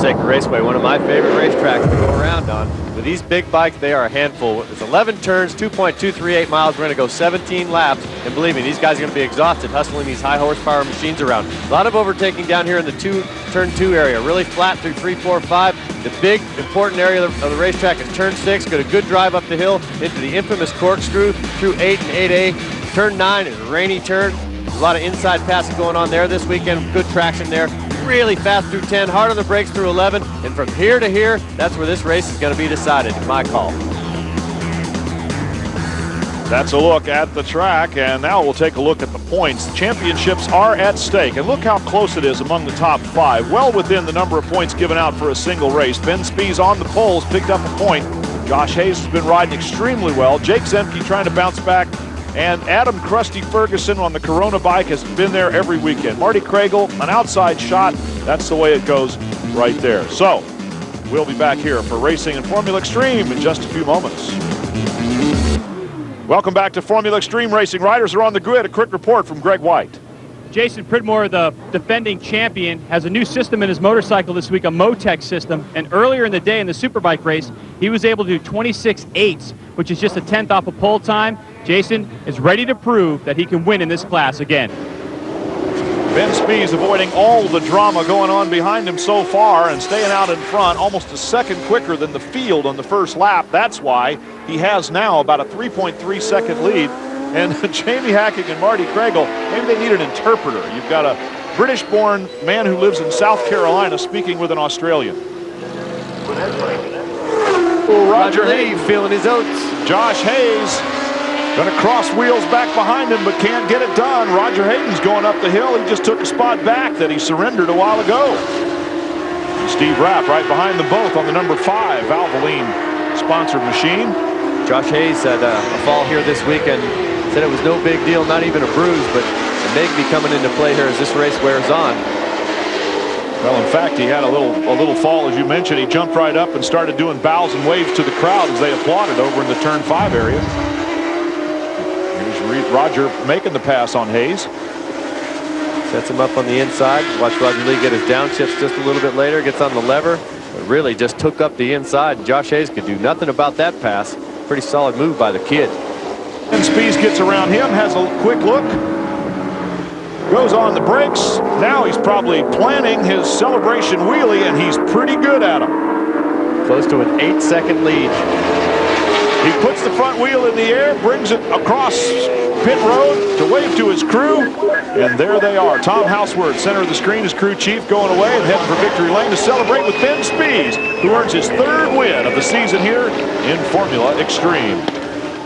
Seca Raceway, one of my favorite racetracks to go around on. With these big bikes, they are a handful. It's 11 turns, 2.238 miles. We're going to go 17 laps. And believe me, these guys are going to be exhausted hustling these high horsepower machines around. A lot of overtaking down here in the turn 2 area. Really flat through 3, 4, 5. The big, important area of the racetrack is turn 6. Got a good drive up the hill into the infamous corkscrew through 8 and 8A. Turn 9 is a rainy turn. There's a lot of inside passing going on there this weekend. Good traction there. Really fast through 10, hard on the brakes through 11, and from here to here, that's where this race is going to be decided. My call. That's a look at the track, and now we'll take a look at the points. The championships are at stake, and look how close it is among the top 5, well within the number of points given out for a single race. Ben Spies on the poles, picked up a point. Josh Hayes has been riding extremely well. Jake Zemke trying to bounce back. And Adam Krusty Ferguson on the Corona bike has been there every weekend. Marty Kragel, an outside shot. That's the way it goes right there. So we'll be back here for Racing and Formula Extreme in just a few moments. Welcome back to Formula Extreme Racing. Riders are on the grid. A quick report from Greg White. Jason Pridmore, the defending champion, has a new system in his motorcycle this week, a Motec system. And earlier in the day in the Superbike race, he was able to do 26.8, which is just a 10th off of pole time. Jason is ready to prove that he can win in this class again. Ben Spies avoiding all the drama going on behind him so far and staying out in front, almost a second quicker than the field on the first lap. That's why he has now about a 3.3 second lead. And Jamie Hacking and Marty Kragel, maybe they need an interpreter. You've got a British-born man who lives in South Carolina speaking with an Australian. Roger Hayes feeling his oats. Josh Hayes going to cross wheels back behind him, but can't get it done. Roger Hayden's going up the hill. He just took a spot back that he surrendered a while ago. And Steve Rapp right behind them both on the number 5 Valvoline-sponsored machine. Josh Hayes had a fall here this weekend. Said it was no big deal, not even a bruise, but it may be coming into play here as this race wears on. Well, in fact, he had a little fall, as you mentioned. He jumped right up and started doing bows and waves to the crowd as they applauded over in the turn 5 area. Here's Roger making the pass on Hayes. Sets him up on the inside. Watch Roger Lee get his downshifts just a little bit later. Gets on the lever. But really just took up the inside. Josh Hayes could do nothing about that pass. Pretty solid move by the kid. And Spies gets around him, has a quick look. Goes on the brakes. Now he's probably planning his celebration wheelie, and he's pretty good at them. Close to an 8-second lead. He puts the front wheel in the air, brings it across pit road to wave to his crew, and there they are. Tom Houseworth, center of the screen, his crew chief, going away and heading for victory lane to celebrate with Ben Spies, who earns his 3rd win of the season here in Formula Extreme.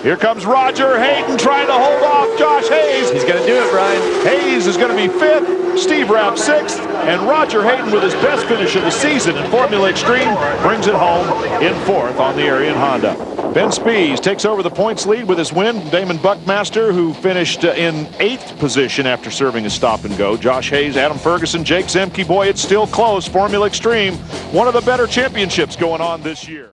Here comes Roger Hayden trying to hold off Josh Hayes. He's going to do it, Brian. Hayes is going to be 5th, Steve Rapp 6th, and Roger Hayden with his best finish of the season in Formula Extreme brings it home in 4th on the Arian Honda. Ben Spies takes over the points lead with his win. Damon Buckmaster, who finished in 8th position after serving a stop and go. Josh Hayes, Adam Ferguson, Jake Zemke. Boy, it's still close. Formula Extreme, one of the better championships going on this year.